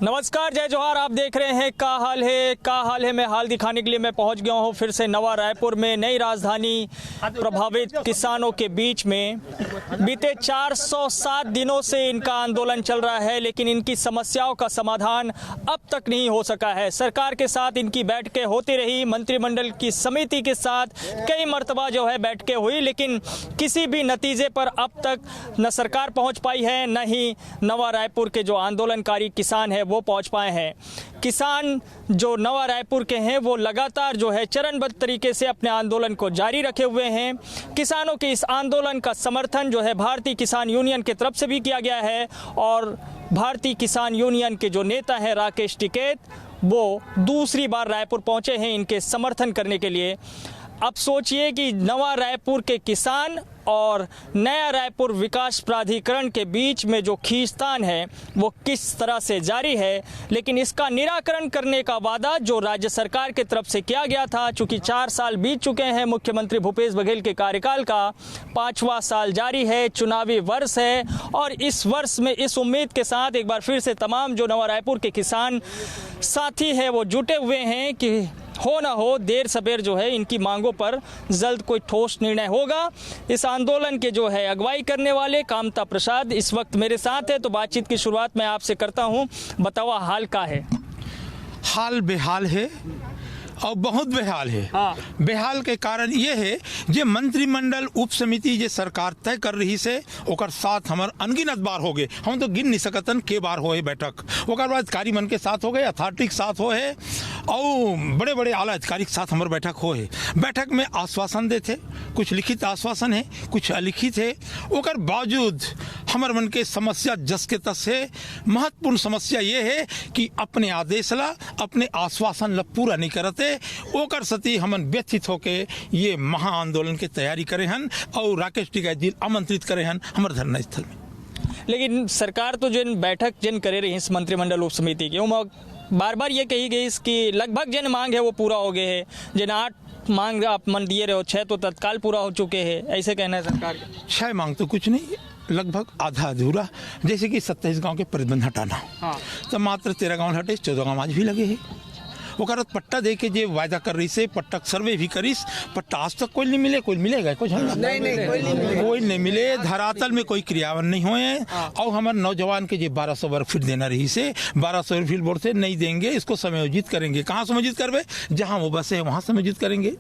नमस्कार, जय जोहार। आप देख रहे हैं का हाल है मैं हाल दिखाने के लिए मैं पहुंच गया हूं फिर से नवा रायपुर में। नई राजधानी प्रभावित किसानों के बीच में बीते 407 दिनों से इनका आंदोलन चल रहा है, लेकिन इनकी समस्याओं का समाधान अब तक नहीं हो सका है। सरकार के साथ इनकी बैठकें होती रही, मंत्रिमंडल की समिति के साथ कई मर्तबा जो है बैठकें हुई, लेकिन किसी भी नतीजे पर अब तक न सरकार पहुँच पाई है, न ही नवा रायपुर के जो आंदोलनकारी किसान है वो पहुंच पाए हैं। किसान जो नवा रायपुर के हैं वो लगातार जो है चरणबद्ध तरीके से अपने आंदोलन को जारी रखे हुए हैं। किसानों के इस आंदोलन का समर्थन जो है भारतीय किसान यूनियन की तरफ से भी किया गया है और भारतीय किसान यूनियन के जो नेता हैं राकेश टिकैत, वो दूसरी बार रायपुर पहुंचे हैं इनके समर्थन करने के लिए। अब सोचिए कि नवा रायपुर के किसान और नया रायपुर विकास प्राधिकरण के बीच में जो खींचतान है वो किस तरह से जारी है, लेकिन इसका निराकरण करने का वादा जो राज्य सरकार की तरफ से किया गया था, चूंकि 4 साल बीत चुके हैं मुख्यमंत्री भूपेश बघेल के कार्यकाल का, 5वां साल जारी है, चुनावी वर्ष है और इस वर्ष में इस उम्मीद के साथ एक बार फिर से तमाम जो नवा रायपुर के किसान साथी है वो जुटे हुए हैं कि हो ना हो देर सबेर जो है इनकी मांगों पर जल्द कोई ठोस निर्णय होगा। इस आंदोलन के जो है अगुवाई करने वाले कामता प्रसाद इस वक्त मेरे साथ है, तो बातचीत की शुरुआत मैं आपसे करता हूं। बताओ हाल का है? हाल बेहाल है और बहुत बेहाल है। बेहाल के कारण ये है जे मंत्रिमंडल उप समिति जे सरकार तय कर रही से ओकर साथ हमार अनगिनत बार हो गए, हम तो गिन नहीं सकतन के बार हो बैठक। ओकर बाद अधिकारी मन के साथ हो गए, अथॉरिटी के साथ हो है और बड़े बड़े आला अधिकारी के साथ हमार बैठक हो है। बैठक में आश्वासन देते, कुछ लिखित आश्वासन है, कुछ अलिखित है। ओकर बावजूद हमार मन के समस्या जस के तस है। महत्वपूर्ण समस्या ये है कि अपने आदेश ला, अपने आश्वासन ला पूरा नहीं करते। ओकर सती हमन व्यथित होके ये महा आंदोलन के तैयारी करे हन और राकेश टिकैत जी आमंत्रित करे हन हमारे धरना स्थल में। लेकिन सरकार तो जिन बैठक जिन करे रही इस मंत्रिमंडल उप समिति की, बार बार ये कही गई कि लगभग जिन मांग है वो पूरा हो गए है। जिन 8 मांग आप मन दिए रहे हो, 6 तो तत्काल पूरा हो चुके हैं, ऐसे कहना है सरकार का। 6 मांग तो कुछ नहीं, लगभग आधा अधूरा। जैसे कि 27 गांव के प्रतिबंध हटाना, तो मात्र 13 गांव हटे, 14 गांव आज भी लगे हैं। ओकर पट्टा दे के जे वायदा कर रही से पट्टा सर्वे भी करीस, पट्टा आज तक कोई नहीं मिले। कोई मिलेगा? कोई नहीं मिले। धरातल में कोई क्रियावन नहीं हुए। और हमारे नौजवान के जे 1200 वर्ग फीट देना रही से 1200 वर्ग फीट बोर्ड से नहीं देंगे, इसको समायोजित करेंगे। कहाँ समायोजित करवे? जहाँ वो बसे है वहाँ समायोजित करेंगे।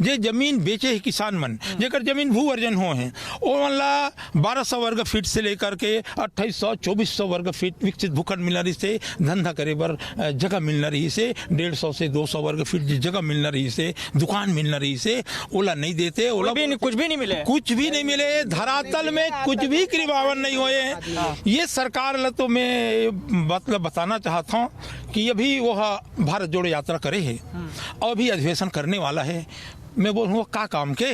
जे जमीन बेचे है किसान मन, जेकर जमीन भू अर्जन हो है, वो मनला 1200 वर्ग फीट से लेकर के 2800 2400 वर्ग फीट विकसित भूखंड मिलना रही से, धंधा करे बर जगह मिलना रही से, 150 से 200 वर्ग फीट जगह मिलना रही से, दुकान मिलना रही से, ओला नहीं देते। ओला कुछ भी नहीं मिले, कुछ भी नहीं मिले। धरातल में कुछ भी क्रियावन नहीं हुए। ये सरकार तो मैं मतलब बताना चाहता हूँ कि अभी वह भारत जोड़ो यात्रा करे है और अभी अधिवेशन करने वाला है। मैं बोलूँ का काम के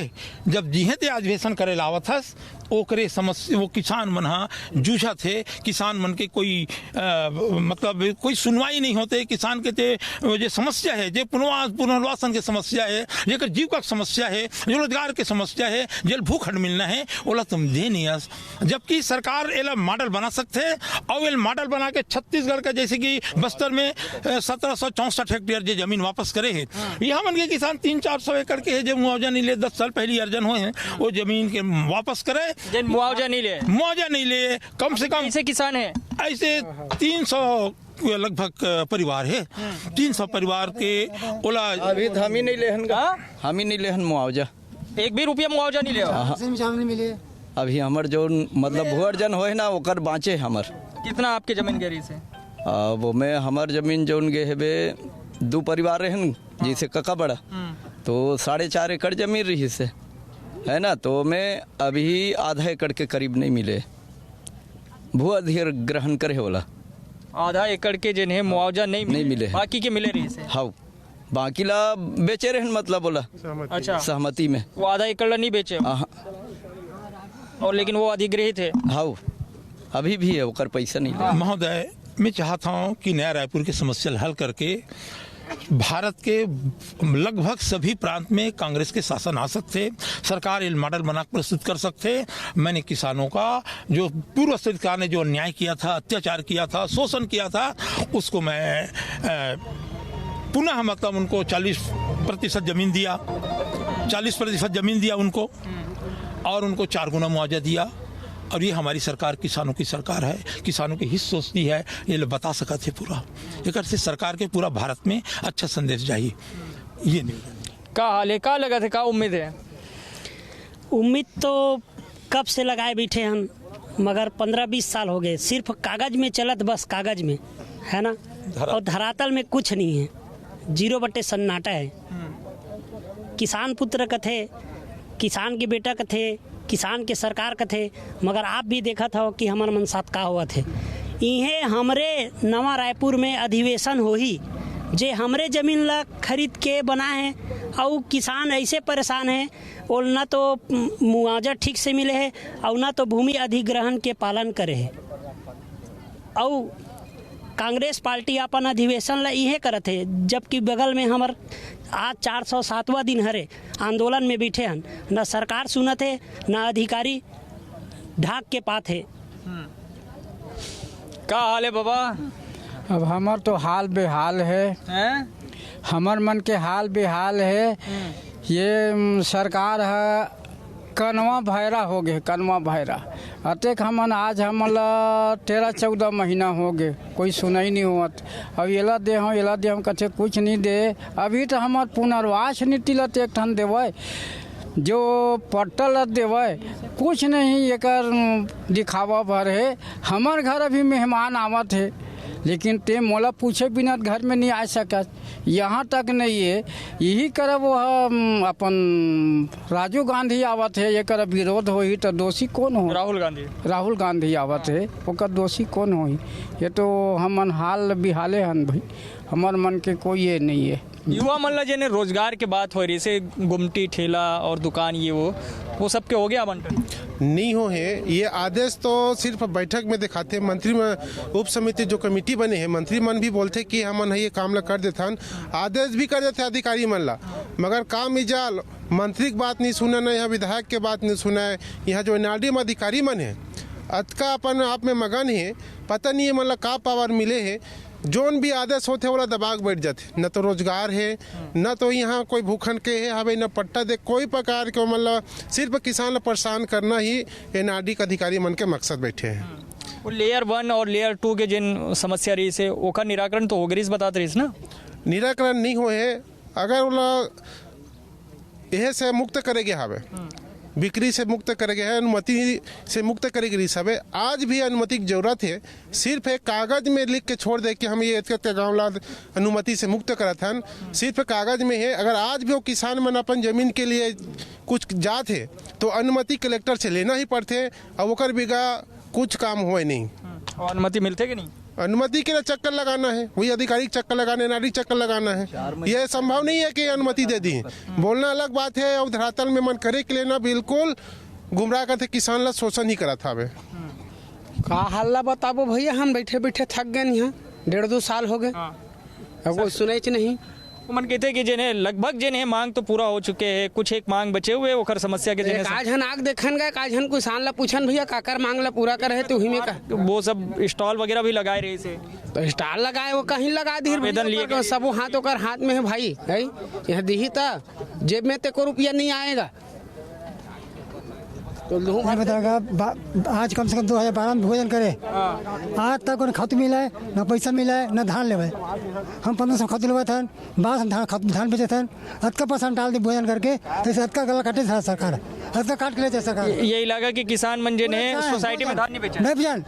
जब जिहे ते अधिवेशन करे लावत हस ओकरे समस्या वो किसान मन हा जूझा थे। किसान मन के कोई मतलब कोई सुनवाई नहीं होते। किसान के ते जो समस्या है, जो पुनर्वासन के समस्या है, जेकर जीविका समस्या है, जो रोजगार के समस्या है, जेल भूखंड मिलना है, ओला तुम दे नहीं हस। जबकि सरकार एला मॉडल बना सकते है और ये मॉडल बना के छत्तीसगढ़ का जैसे कि बस्तर में 1764 हेक्टेयर जो जमीन वापस करे है। यहाँ मन के किसान 300-400 एकड़ के है जो मुआवजा नहीं ले, 10 साल पहले अर्जन हुए हैं, वो जमीन के वापस करे। मुआवजा नहीं ले, कम से कम ऐसे किसान है, ऐसे 300 लगभग परिवार है। 300 परिवार के ओला अभी हम ही नहीं लेहन का, हम ही नहीं लेहन मुआवजा, 1 भी रुपया मुआवजा नहीं ले। अभी हमार जो मतलब भू अर्जन हो है ना ओकर बाँचे हमर। कितना आपके जमीन गिरी से? वो में हमार जमीन जो गे है 2 परिवार रहन, जैसे कका बड़ा तो 4.5 एकड़ जमीन रही से है ना, तो मैं अभी आधा एकड़ के करीब नहीं मिले भू अधिग्रहण करे वाला। आधा एकड़ के जिन्हें मुआवजा नहीं मिले, बाकी के मिले रही से। हाँ, बाकी ला बेचे रहन मतलब बोला। अच्छा, सहमति में वो आधा एकड़ नहीं बेचे और लेकिन वो अधिग्रहित है। हाँ, अभी भी है, ओकर पैसा नहीं। महोदय, मैं चाहता हूँ कि नया रायपुर की समस्या हल करके भारत के लगभग सभी प्रांत में कांग्रेस के शासन आ सकते, सरकार ये मॉडल बना प्रस्तुत कर सकते। मैंने किसानों का जो पूर्व सरकार ने जो अन्याय किया था, अत्याचार किया था, शोषण किया था, उसको मैं पुनः मतलब उनको 40% जमीन दिया, 40% जमीन दिया उनको, और उनको 4 गुना मुआवजा दिया। और ये हमारी सरकार किसानों की सरकार है, किसानों के हित सोचती है, ये लोग बता सका थे पूरा। एक से सरकार के पूरा भारत में अच्छा संदेश जाइए। ये नहीं का हाल है, का लगा थे, का उम्मीद है? उम्मीद तो कब से लगाए बैठे हम, मगर 15-20 साल हो गए, सिर्फ कागज में चलत, बस कागज में है ना, और धरातल में कुछ नहीं है, 0 सन्नाटा है। किसान पुत्र कथे, किसान के बेटा कथे, किसान के सरकार कथे, मगर आप भी देखा था कि हमारे मन साथ का हुआ थे। इन्हें हमरे नवा रायपुर में अधिवेशन हो ही जे हमरे जमीन ला खरीद के बना है, और किसान ऐसे परेशान है, और ना तो मुआवजा ठीक से मिले है, और ना तो भूमि अधिग्रहण के पालन करे है। और कांग्रेस पार्टी अपन अधिवेशन ला इहे करत है, जबकि बगल में हमर आज 407वां दिन हरे आंदोलन में बैठे हन, न सरकार सुनत है, न अधिकारी ढाक के पात है। का हाल है बाबा? अब हमार तो हाल बेहाल है, हमार मन के हाल बेहाल है। ये सरकार है कनवा भैरा हो गए, कनवा भैरा अतेक हमन आज हमला 13-14 महीना हो गए, कोई सुनाई नहीं हुआ। अब एला दे हम कथे कुछ नहीं दे। अभी तो हमार पुनर्वास नीति लत एक ठन देवे, जो पट्टल देवे, कुछ नहीं एकर दिखावा भर है। हमार घर अभी मेहमान आवत है, लेकिन ते मोला पूछे बिना घर में नहीं आ सकत, यहाँ तक नहीं है। यही करब वह अपन राजीव गांधी आवत है, एकर विरोध होई तो दोषी कौन हो? राहुल गांधी आवत है, ओकर दोषी कौन होई? ये तो हमन हाल बिहाले हन भाई, हमार मन के कोई ये नहीं है। युवा मन ला जेने रोजगार के बात हो रही से, गुमटी ठेला और दुकान ये वो सब के हो गया बंटन? नहीं हो है। ये आदेश तो सिर्फ बैठक में दिखाते, मंत्री उप समिति जो कमेटी बने हैं, मंत्री मन भी बोलते कि हमन ये काम ला कर देथन, आदेश भी कर देते अधिकारी मन ला, मगर काम इजाल मंत्री की बात नहीं सुना, न यहाँ विधायक के बात नहीं सुना है। यहाँ जो एनआरडीएम अधिकारी मन है अतका अपन आप में मगन है, पता नहीं है मतलब का पावर मिले है, जोन भी आदेश होते वाला दबाग बैठ जाते। न तो रोजगार है, न तो यहाँ कोई भूखन के है, हमें न पट्टा दे, कोई प्रकार के मतलब सिर्फ किसान परेशान करना ही एनआरडी के अधिकारी मन के मकसद बैठे हैं। वो लेयर 1 और लेयर 2 के जिन समस्या रही से ओका निराकरण तो हो गई बताते रही ना? निराकरण नहीं हो है, अगर वो यह से मुक्त करेंगे, हवे बिक्री से मुक्त करेंगे, अनुमति से मुक्त करेगी सब। आज भी अनुमति की जरूरत है, सिर्फ एक कागज में लिख के छोड़ दे कि हम ये गाँव ला अनुमति से मुक्त करत हन, सिर्फ कागज में है। अगर आज भी वो किसान मन अपन जमीन के लिए कुछ जात है तो अनुमति कलेक्टर से लेना ही पड़ते, और ओकर बिगा कुछ काम हुए नहीं। और अनुमति मिलते कि नहीं? अनुमति के लिए चक्कर लगाना है, वही अधिकारी चक्कर लगाना, नागरिक चक्कर लगाना है। यह संभव नहीं है कि अनुमति दे दी। बोलना अलग बात है, और धरातल में मन करे के लेना बिल्कुल गुमराह करते किसान ला शोषण ही करा था। का हल्ला बताबो भैया, हम बैठे बैठे थक गए यहाँ, 1.5-2 साल हो गए, अब वो सुने नहीं। मन कहते कि जिन्हें लगभग जिन्हें मांग तो पूरा हो चुके हैं, कुछ एक मांग बचे हुए ओखर समस्या के जिन्हें काजन आग देखन गए, काजन किसान ला पूछन भैया काकर मांग ला पूरा करे तो उही में का वो सब स्टॉल वगैरह भी लगाए रहे से, तो स्टॉल लगाए वो कहीं लगा दी, आवेदन लिए सब हाथ ओकर हाथ में है भाई, है यहाँ दी था जेब में को रुपया नहीं आएगा। तो मैं बताऊंगा, आज कम से कम 2012 में भोजन करे, आज तक उन्हें खत मिला है, न पैसा मिला है, न धान लेवे। हम 1500 खत लेवे थे, 1200 धान बेचे थे, अतका पैसा डाल दी भोजन करके, तो अतका गला काटे था सरकार, अतका काट के लेते सरकार। यही लगा कि किसान मन जिन्हें सोसाइटी में धान नहीं बेचे, नहीं बेचन,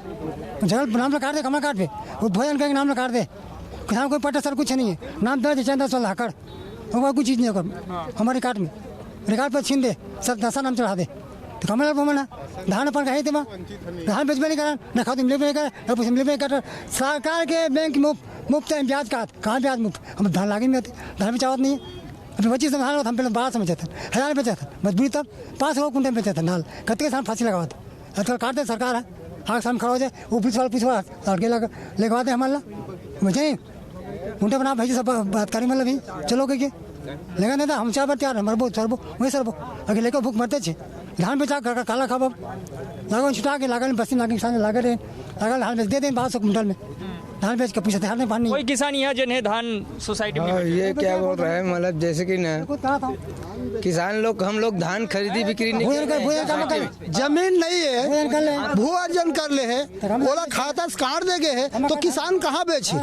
जगह नाम ला काट दे, कमरा काट दे, वो भोजन करके नाम ला काट दे, किसान कोई पट्टा सर कुछ नहीं है, नाम दर्ज चंदा चल हाकड़, और कोई चीज़ नहीं होगा हमारे काट में, रिकॉर्ड पर छीन दे, सब 10 नाम चढ़ा दे, तो कमला बोमना धान अपन कहीं थे, धान बेच नहीं करा, न खाते मिले नहीं करा, न पैसे मिले कर, सरकार के बैंक मुफ्त है, ब्याज का कहाँ ब्याज मुफ्त, हम धान लागे में धान में चावत नहीं है। अभी 25 धान हम पहले 12 समझे थे, 1000 बेचा था, मजबूरी तब 500 कुंटल बेचा था नाल, कतके साल फांसी लगावा था, अतः काटते सरकार है, आग साम खड़ा हो जाए, वो पुलिस वाला लड़के लगवा दे हमारा मुझे घूंटे बना भेजे सब बलात्कारी मतलब ही चलो के लेगा नहीं था हम चार बार तैयार मरबो सरबो वही सरबो अगर लेकर भूख मरते छे धान बेचा काला खाब लागन छुटा के लागल बस्ती लागे किसान लागे रहे लागल धान बेच दे दें 1200 कुंटल में धान बेच के पैसा तैयार नहीं पानी कोई किसान यहाँ जिन्हें धान सोसाइटी में ये क्या बोल रहे हैं मतलब जैसे कि ना किसान लोग हम लोग धान खरीदी बिक्री नहीं जमीन नहीं है भू अर्जन कर ले है ओला खाता से काट दे गए है तो किसान कहाँ बेचे।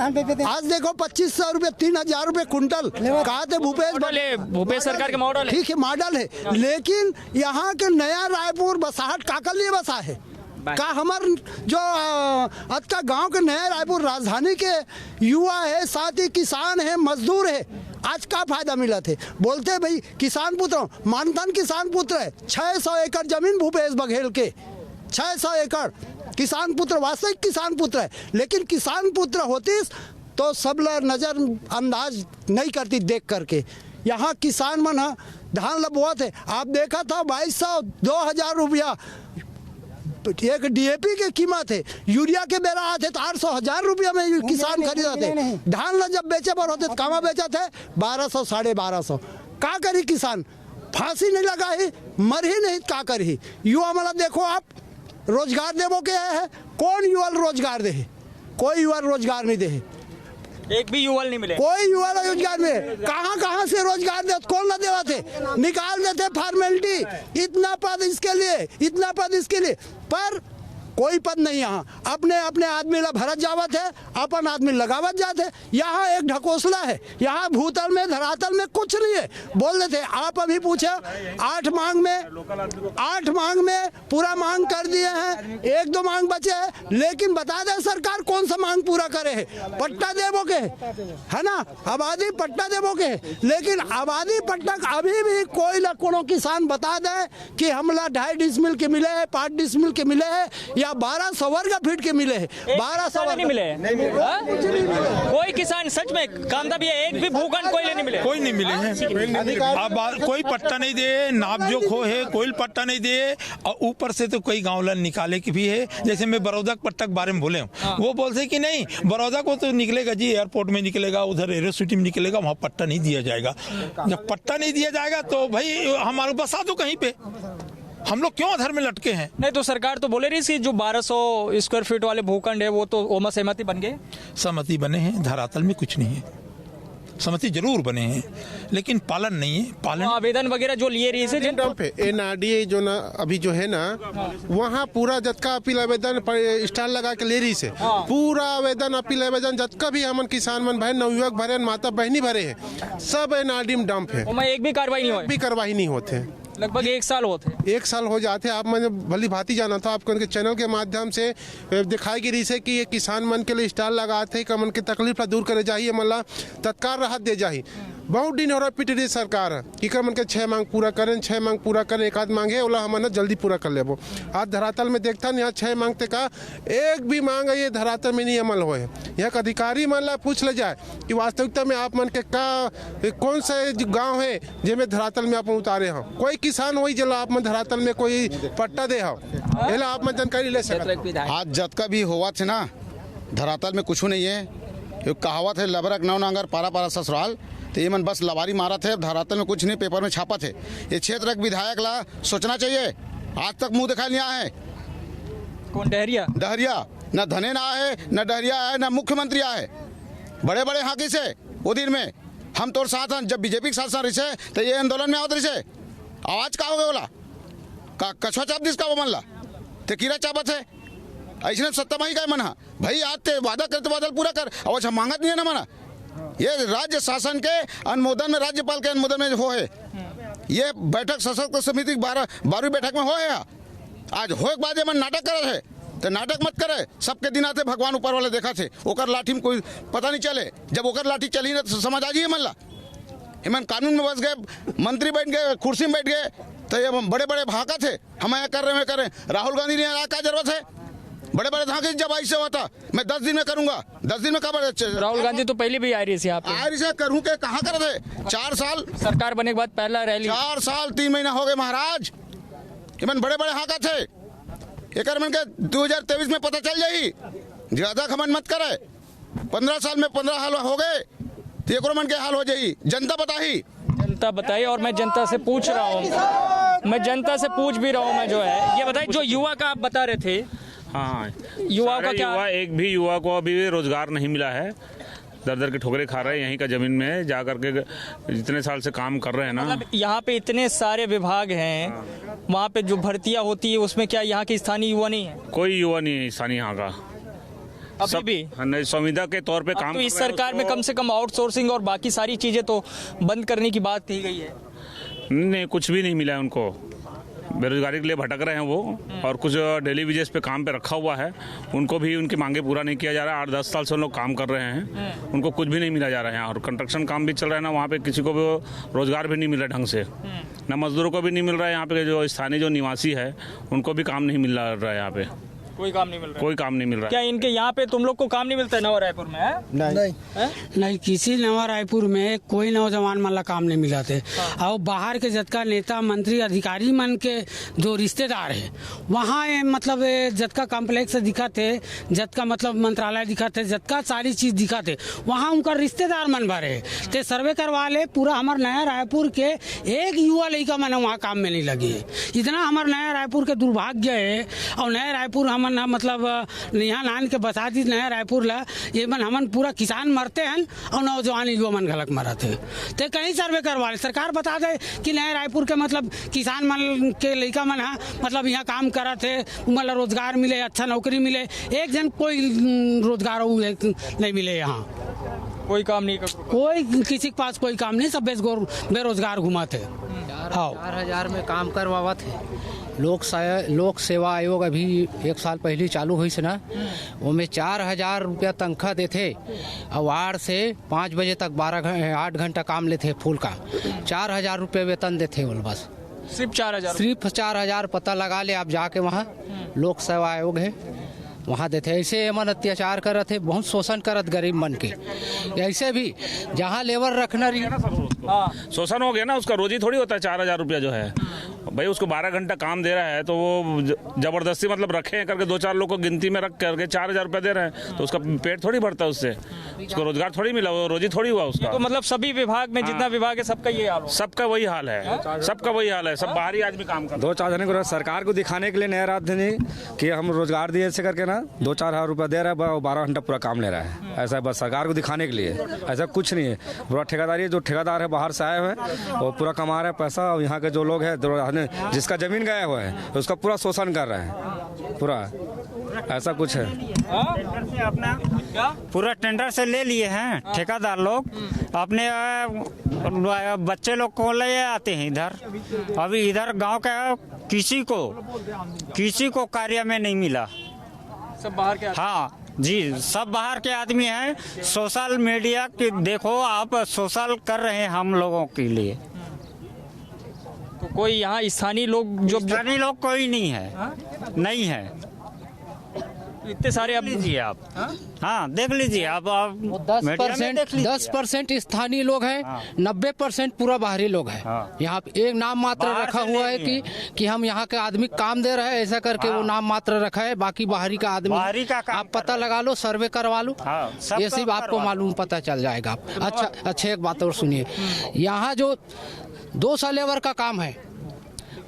आज देखो 2500 रुपये 3000 रुपये कुंटल कहा थे भूपेश सरकार के मॉडल ठीक है मॉडल है लेकिन यहाँ के नया रायपुर बसाहट काका लिए बसा है का हमार जो आज का गांव के नया रायपुर राजधानी के युवा है साथ ही किसान है मजदूर है आज का फायदा मिला थे बोलते भाई किसान पुत्र मानधन किसान पुत्र है 600 एकड़ जमीन भूपेश बघेल के 600 एकड़ किसान पुत्र वास्तविक किसान पुत्र है लेकिन किसान पुत्र होती तो सब लोग नजर अंदाज नहीं करती देख करके। यहाँ किसान मन धान लबुआ थे आप देखा था 2200 2000 रुपया एक डीएपी के कीमत है यूरिया के बेरा आते तो 800,000 रुपया में किसान खरीदा थे धान ला जब बेचे पर होते कामा बेचा थे 1200 1250 का करी किसान फांसी नहीं लगा ही मर ही नहीं का करी युवा मला देखो आप रोजगार देवो के है कौन युवा रोजगार दे कोई युवा रोजगार नहीं दे एक भी युवा नहीं मिले कोई युवा रोजगार में कहाँ से रोजगार दे कौन ना देवा थे निकाल देते फॉर्मेलिटी इतना पद इसके लिए पर कोई पद नहीं यहाँ अपने अपने आदमी ला भरत जावत है अपन आदमी लगावत जाते यहाँ एक ढकोसला है यहाँ भूतल में धरातल में कुछ नहीं है बोल रहे थे आप अभी पूछे 8 मांग में पूरा मांग कर दिए हैं 1-2 मांग बचे हैं लेकिन बता दे सरकार कौन सा मांग पूरा करे है पट्टा देवो के है ना आबादी पट्टा देवो के लेकिन आबादी पट्टा अभी भी कोई ना कोनो किसान बता दे कि हमला 2.5 डिसमिल के मिले है 5 डिसमिल के मिले है या 1200 वर्ग फीट के मिले हैं 1200 नहीं मिले कोई किसान सच में कामयाब है एक भी भूखंड कोई नहीं मिले हैं अब कोई पट्टा नहीं दे नाप जो खो है कोई पट्टा नहीं दे और ऊपर से तो कई गाँव निकाले की भी है जैसे मैं बड़ौदा पट्टा के बारे में बोले वो बोलते कि नहीं बड़ौदा को तो निकलेगा जी एयरपोर्ट में निकलेगा उधर एयरोसिटी में निकलेगा वहाँ पट्टा नहीं दिया जाएगा जब पट्टा नहीं दिया जाएगा तो भाई हमारे बसा दो कहीं पे हम लोग क्यों अधर में लटके हैं। नहीं तो सरकार तो बोले रही थी जो 1200 स्क्वायर फीट वाले भूखंड है वो तो ओमा सहमति बन गए सहमति बने हैं धरातल में कुछ नहीं है सहमति जरूर बने हैं लेकिन पालन नहीं है पालन आवेदन वगैरह जो लिए रही से एनआरडीए जो ना अभी जो है ना वहाँ पूरा जतका अपील आवेदन स्टाल लगा के ले रही से पूरा आवेदन अपील आवेदन जतका भी हमन किसान मन भरे नवयुवक भरे माता बहनी भरे हैं सब एनआरडी में डंप है एक भी कार्रवाई नहीं होते लगभग 1 साल होते 1 साल हो जाते आप मैंने भली भांति जाना था आपको उनके चैनल के माध्यम से दिखाई गिरी से कि ये किसान मन के लिए स्टाल लगाते कि मन की तकलीफ दूर करे जाइए मतलब तत्काल राहत दे जाही बहुत दिन हो रहा पिट रही सरकार कि मन के 6 मांग पूरा करें एक आध मांग है ओला हम जल्दी पूरा कर लेबो आज धरातल में देखता यहाँ 6 मांगते का एक भी मांग ये धरातल में नहीं अमल हो यहाँ का अधिकारी मन ला पूछ ले जाए कि वास्तविकता में आप मन के का कौन सा गाँव है जिसमें धरातल में आप उतारे हो कोई किसान वही जला आप मन धरातल में कोई पट्टा दे हो आप मन जानकारी ले सकते आज जतका भी हुआ थे ना धरातल में कुछ नहीं है कहावत है लबरक नौ नांगर पारा पारा ससुराल तो ये मन बस लवारी मारा थे धरातल में कुछ नहीं पेपर में छापा थे ये क्षेत्र के विधायक ला सोचना चाहिए आज तक मुंह दिखा नहीं आया है कौन डहरिया न धने ना आए न डहरिया आए न मुख्यमंत्री आए बड़े बड़े हाकी से वो दिन में हम तोर साथ जब बीजेपी के साथ रही से तो ये आंदोलन में आवत रही से आवाज का हो गया बोला का कछुआ चाप दिस का वो मन ला ते कीड़ा चापत है ऐसे सत्ता माही का मना भाई आज ते वादा करते वादा पूरा कर आवाज हम मांगत नहीं है ना मना ये राज्य शासन के अनुमोदन में राज्यपाल के अनुमोदन में हो है ये बैठक सशक्त समिति 12वीं बैठक में हो है आज हो एक बाद मन नाटक करे है तो नाटक मत करे सबके दिन आते भगवान ऊपर वाले देखा थे ओकर लाठी में कोई पता नहीं चले जब ओकर लाठी चली ना तो समझ आ जाइए मन ला हिमन कानून में बस गए मंत्री बैठ गए कुर्सी में बैठ गए तो ये बड़े बड़े भाका थे हम यहाँ कर रहे राहुल गांधी ने क्या जरूरत है बड़े बड़े धागे जब ऐसे हुआ था मैं 10 दिन में करूंगा 10 दिन में कब राहुल गांधी तो पहले भी आ रही थी आप आ रही से करूं के कहाँ कर थे 4 साल सरकार बने के बाद पहला रैली 4 साल 3 महीना हो गए महाराज मन बड़े बड़े हाका थे एक मन के 2023 में पता चल जाई ज्यादा खमन मत करे 15 साल में 15 हाल हो गए तो एक मन के हाल हो जाई। जनता बताई और मैं जनता से पूछ रहा हूँ, मैं जनता से पूछ भी रहा हूँ। मैं जो है ये बताइए, जो युवा का आप बता रहे थे, हाँ, युवाओं का क्या? एक भी युवा को अभी रोजगार नहीं मिला है। दर दर के ठोकरे खा रहे हैं, यहीं का जमीन में जा करके जितने साल से काम कर रहे हैं ना। मतलब यहाँ पे इतने सारे विभाग हैं, वहाँ पे जो भर्तियाँ होती है उसमें क्या यहाँ के स्थानीय युवा नहीं है? कोई युवा नहीं है स्थानीय यहाँ का अभी भी। संविदा के तौर पे काम तो इस सरकार में कम से कम आउटसोर्सिंग और बाकी सारी चीजें तो बंद करने की बात की गई है। नहीं, कुछ भी नहीं मिला है उनको। बेरोजगारी के लिए भटक रहे हैं वो, और कुछ डेली बेसिस पे काम पे रखा हुआ है, उनको भी उनकी मांगे पूरा नहीं किया जा रहा है। 8-10 साल से लोग काम कर रहे हैं, उनको कुछ भी नहीं मिला जा रहा है। और कंस्ट्रक्शन काम भी चल रहा है ना, वहाँ पे किसी को भी रोजगार भी नहीं मिल रहा ढंग से, ना मजदूरों को भी नहीं मिल रहा है। यहाँ पे जो स्थानीय जो निवासी है उनको भी काम नहीं मिल रहा है। यहाँ पे कोई काम नहीं मिल रहा है। कोई काम नहीं मिल रहा है। क्या इनके यहाँ पे तुम लोग को काम नहीं मिलता है नवा रायपुर में? नहीं, किसी नवा रायपुर में कोई नौजवान मन ला काम नहीं मिला थे। और बाहर के जतका नेता मंत्री अधिकारी मन के जो रिश्तेदार है वहाँ मतलब जतका कॉम्प्लेक्स दिखा थे, जतका मतलब मंत्रालय दिखा थे, जतका सारी चीज दिखा थे, वहाँ उनका रिश्तेदार मन भरे ते सर्वे करवा ले। पूरा हमारे नया रायपुर के एक युवा लड़का मन वहाँ काम में नहीं लगी है। इतना हमारे नया रायपुर के दुर्भाग्य है। और नया रायपुर हमन मतलब यहाँ नान के बता दी, नया रायपुर ला ये मन हमन पूरा किसान मरते हैं और नौजवान युवा मन घलक मरत है। तो कहीं सर्वे करवा ले, सरकार बता दे कि नया रायपुर के मतलब किसान मन के लड़का मन है मतलब यहाँ काम करत है, मतलब रोजगार मिले, अच्छा नौकरी मिले। एक जन कोई रोजगार नहीं मिले यहाँ, कोई काम नहीं कर, कोई किसी के पास कोई काम नहीं, सब बेरोजगार घुमाते। 4,000 में काम करवावत है। लोक सेवा आयोग अभी 1 साल पहले चालू हुई से ना, उसमें 4,000 रुपया तनख्वाह देते और 8 से 5 बजे तक 8 घंटा काम लेते फुल का। 4,000 रुपये वेतन देते बोल, बस सिर्फ 4,000। सिर्फ 4,000 पता लगा ले आप जाके, वहाँ लोक सेवा आयोग है वहाँ देते। ऐसे मन अत्याचार करत है, बहुत शोषण करत गरीब मन के। ऐसे भी जहाँ लेबर रखना रही शोषण हो गया ना, उसका रोजी थोड़ी होता है 4,000 रुपया जो है भाई। उसको 12 घंटा काम दे रहा है तो वो जबरदस्ती मतलब रखे हैं करके 2-4 लोग को गिनती में रख करके 4,000 रुपया दे रहे हैं, तो उसका पेट थोड़ी भरता है उससे, उसको रोजगार थोड़ी मिला, वो रोजी थोड़ी हुआ उसका। तो मतलब सभी विभाग में जितना विभाग है सबका ये हाल, सबका वही हाल है, सबका वही हाल है। सब बाहरी आदमी काम कर 2-4 जने को सरकार को दिखाने के लिए नया राजधानी कि हम रोजगार दिए ऐसे करके ना 2-4 हज़ार रुपया दे रहा है, 12 घंटा पूरा काम ले रहा है। ऐसा बस सरकार को दिखाने के लिए, ऐसा कुछ नहीं है। पूरा ठेकेदारी, जो ठेकेदार है बाहर से आए हुए हैं वो पूरा कमा रहे हैं पैसा, और यहाँ के जो लोग हैं जिसका जमीन गया हुआ है उसका पूरा शोषण कर रहे हैं पूरा, ऐसा कुछ है। पूरा टेंडर से ले लिए हैं ठेकेदार लोग, अपने बच्चे लोग को ले आते हैं इधर। अभी इधर गांव का किसी को कार्य में नहीं मिला, सब बाहर के। हाँ जी, सब बाहर के आदमी हैं। सोशल मीडिया की देखो आप, सोशल कर रहे हैं हम लोगों के लिए। तो कोई यहाँ स्थानीय लोग, जो स्थानीय लोग कोई नहीं है, नहीं है। इतने सारे, अब लीजिए आप, हाँ देख लीजिए आप 10% स्थानीय लोग हैं, 90% पूरा बाहरी लोग हैं। यहाँ पे एक नाम मात्र रखा हुआ है कि हम यहाँ के आदमी काम दे रहे हैं, ऐसा करके वो नाम मात्र रखा है। बाकी बाहरी का आदमी आप पता लगा लो, सर्वे करवा लो, ये सिर्फ आपको मालूम पता चल जाएगा। अच्छा एक बात और सुनिए, यहाँ जो 200 लेबर का काम है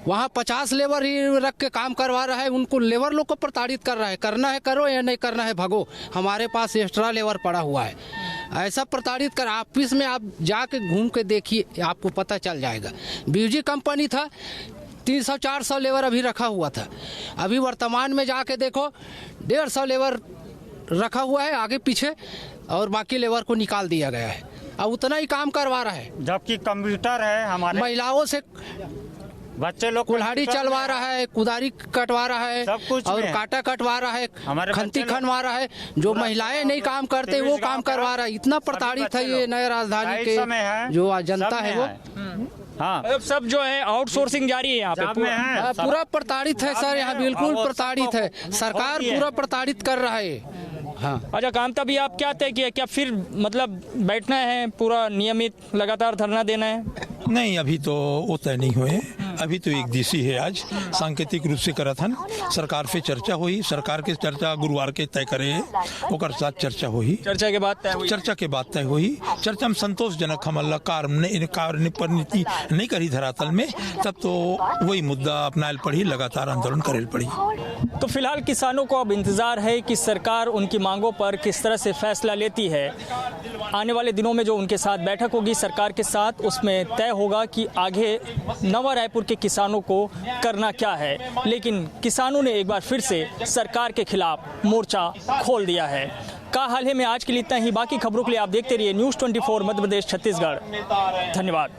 वहाँ 50 लेबर ही रख के काम करवा रहा है। उनको लेबर लोग को प्रताड़ित कर रहा है, करना है करो या नहीं करना है भगो, हमारे पास एक्स्ट्रा लेबर पड़ा हुआ है। ऐसा प्रताड़ित कर, ऑफिस में आप जाके घूम के देखिए, आपको पता चल जाएगा। बीजी कंपनी था, 300-400 लेबर अभी रखा हुआ था। अभी वर्तमान में जाके देखो 150 लेबर रखा हुआ है आगे पीछे, और बाकी लेबर को निकाल दिया गया है। अब उतना ही काम करवा रहा है, जबकि कंप्यूटर है हमारे। महिलाओं से बच्चे लोग कुल्हाड़ी चलवा रहा है, कुदारी कटवा रहा है, सब कुछ और काटा कटवा रहा है, खंती खनवा रहा है। जो महिलाएं नहीं काम करते वो काम करवा रहा है। इतना प्रताड़ित है ये नया राजधानी के जो जनता है वो। हाँ, मतलब सब जो है आउटसोर्सिंग जारी है यहाँ पे, पूरा प्रताड़ित है सर, यहाँ बिल्कुल प्रताड़ित है। सरकार पूरा प्रताड़ित कर रहा है। हाँ। अच्छा कामता भी, आप क्या तय किया, क्या फिर मतलब बैठना है पूरा नियमित लगातार धरना देना है? नहीं, अभी तो वो तय नहीं हुए। अभी तो एक दिवसीय है, आज सांकेतिक रूप से करत हन। सरकार से चर्चा हुई, सरकार के चर्चा गुरुवार के तय करे है, ओकर साथ चर्चा हुई, चर्चा के बाद तय हुई। चर्चा के बाद तय हुई। चर्चा में संतोषजनक हमला कार्य परिणति नहीं करी धरातल में, तब तो वही मुद्दा अपनाएल पड़ी, लगातार आंदोलन करेल पड़ी। तो फिलहाल किसानों को अब इंतजार है कि सरकार उनकी मांगों पर किस तरह से फैसला लेती है। आने वाले दिनों में जो उनके साथ बैठक होगी सरकार के साथ, उसमें तय होगा कि आगे नवा रायपुर के किसानों को करना क्या है। लेकिन किसानों ने एक बार फिर से सरकार के खिलाफ मोर्चा खोल दिया है। का हाल है में आज के लिए इतना ही। बाकी खबरों के लिए आप देखते रहिए News 24 मध्य प्रदेश छत्तीसगढ़। धन्यवाद।